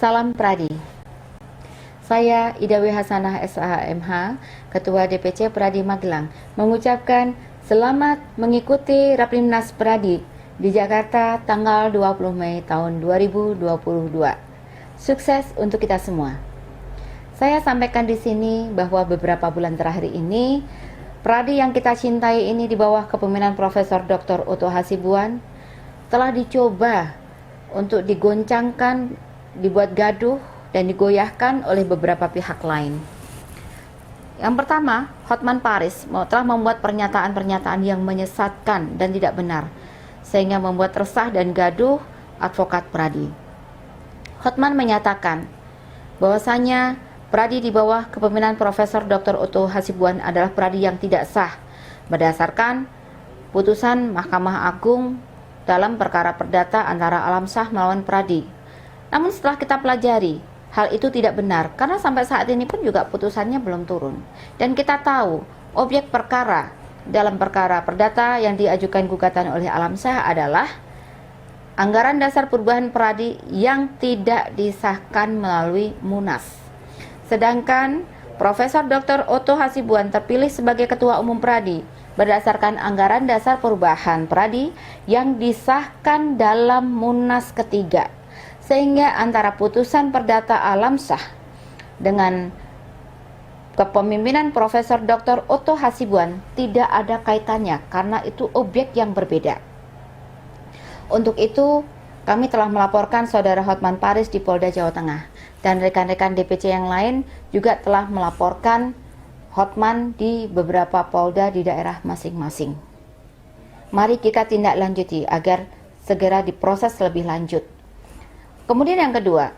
Salam Pradi. Saya Ida W. Hasanah SHMH, Ketua DPC Pradi Magelang, mengucapkan selamat mengikuti Rapimnas Pradi di Jakarta tanggal 20 Mei tahun 2022. Sukses untuk kita semua. Saya sampaikan di sini bahwa beberapa bulan terakhir ini, Pradi yang kita cintai ini di bawah kepemimpinan Profesor Dr. Otto Hasibuan telah dicoba untuk digoncangkan, dibuat gaduh, dan digoyahkan oleh beberapa pihak lain. Yang pertama, Hotman Paris telah membuat pernyataan-pernyataan yang menyesatkan dan tidak benar, sehingga membuat resah dan gaduh advokat Pradi. Hotman menyatakan bahwasanya Pradi di bawah kepemimpinan Profesor Dr. Otto Hasibuan adalah Pradi yang tidak sah berdasarkan putusan Mahkamah Agung dalam perkara perdata antara Alam Shah melawan Pradi. Namun setelah kita pelajari, hal itu tidak benar karena sampai saat ini pun juga putusannya belum turun. Dan kita tahu objek perkara dalam perkara perdata yang diajukan gugatan oleh Alam Shah adalah anggaran dasar perubahan Pradi yang tidak disahkan melalui Munas. Sedangkan Profesor Dr. Otto Hasibuan terpilih sebagai Ketua Umum Pradi berdasarkan anggaran dasar perubahan Pradi yang disahkan dalam Munas ketiga. Sehingga antara putusan perdata Alam Shah dengan kepemimpinan Profesor Dr. Otto Hasibuan tidak ada kaitannya karena itu objek yang berbeda. Untuk itu, kami telah melaporkan Saudara Hotman Paris di Polda Jawa Tengah dan rekan-rekan DPC yang lain juga telah melaporkan Hotman di beberapa polda di daerah masing-masing. Mari kita tindak lanjuti agar segera diproses lebih lanjut. Kemudian yang kedua,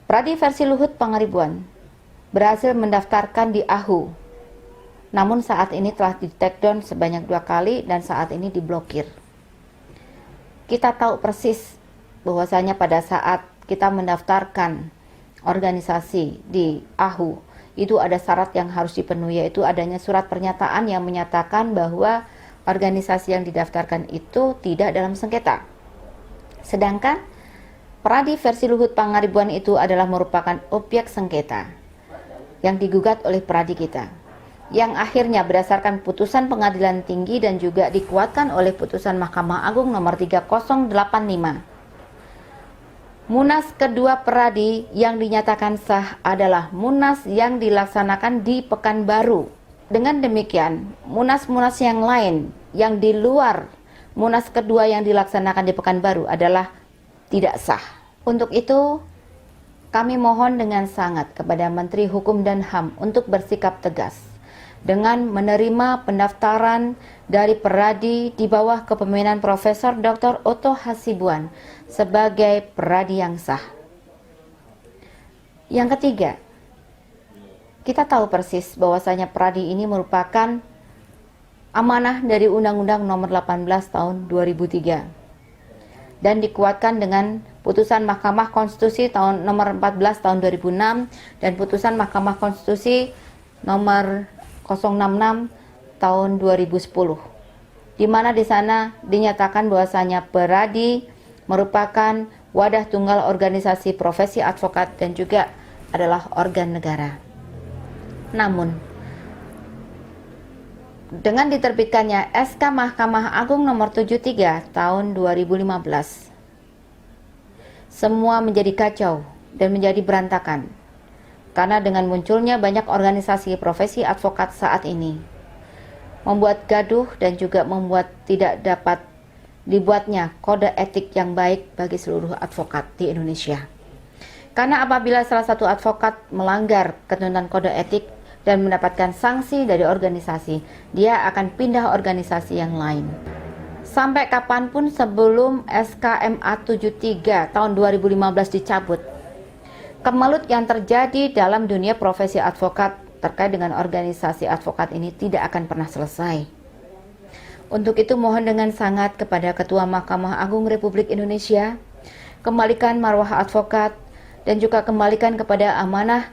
Pradi versi Luhut Pangaribuan berhasil mendaftarkan di AHU. Namun saat ini telah di take down sebanyak 2 kali dan saat ini diblokir. Kita tahu persis bahwasanya pada saat kita mendaftarkan organisasi di AHU, itu ada syarat yang harus dipenuhi, yaitu adanya surat pernyataan yang menyatakan bahwa organisasi yang didaftarkan itu tidak dalam sengketa. Sedangkan Pradi versi Luhut Pangaribuan itu adalah merupakan objek sengketa yang digugat oleh Pradi kita, yang akhirnya berdasarkan putusan pengadilan tinggi dan juga dikuatkan oleh putusan Mahkamah Agung nomor 3085. Munas kedua Pradi yang dinyatakan sah adalah Munas yang dilaksanakan di Pekanbaru. Dengan demikian, Munas-Munas yang lain yang di luar Munas kedua yang dilaksanakan di Pekanbaru adalah tidak sah. Untuk itu, kami mohon dengan sangat kepada Menteri Hukum dan HAM untuk bersikap tegas dengan menerima pendaftaran dari Pradi di bawah kepemimpinan Profesor Dr. Otto Hasibuan sebagai Pradi yang sah. Yang ketiga, kita tahu persis bahwasanya Pradi ini merupakan amanah dari Undang-Undang Nomor 18 Tahun 2003 dan dikuatkan dengan putusan Mahkamah Konstitusi tahun Nomor 14 Tahun 2006 dan putusan Mahkamah Konstitusi Nomor 066 tahun 2010, di mana di sana dinyatakan bahwasanya Pradi merupakan wadah tunggal organisasi profesi advokat dan juga adalah organ negara. Namun, dengan diterbitkannya SK Mahkamah Agung nomor 73 tahun 2015, semua menjadi kacau dan menjadi berantakan. Karena dengan munculnya banyak organisasi profesi advokat saat ini, membuat gaduh dan juga membuat tidak dapat dibuatnya kode etik yang baik bagi seluruh advokat di Indonesia. Karena apabila salah satu advokat melanggar ketentuan kode etik dan mendapatkan sanksi dari organisasi, dia akan pindah organisasi yang lain. Sampai kapanpun sebelum SK MA 73 tahun 2015 dicabut, kemelut yang terjadi dalam dunia profesi advokat terkait dengan organisasi advokat ini tidak akan pernah selesai. Untuk itu mohon dengan sangat kepada Ketua Mahkamah Agung Republik Indonesia, kembalikan marwah advokat dan juga kembalikan kepada amanah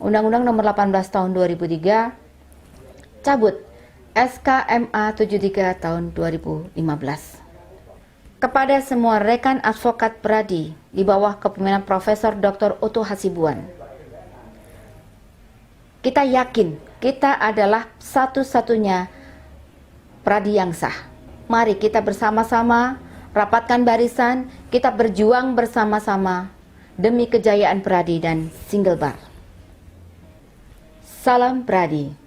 Undang-Undang Nomor 18 Tahun 2003, cabut SK MA 73 Tahun 2015. kepada semua rekan advokat Pradi di bawah kepemimpinan Profesor Dr. Oto Hasibuan. Kita yakin kita adalah satu-satunya Pradi yang sah. Mari kita bersama-sama rapatkan barisan, kita berjuang bersama-sama demi kejayaan Pradi dan Single Bar. Salam Pradi.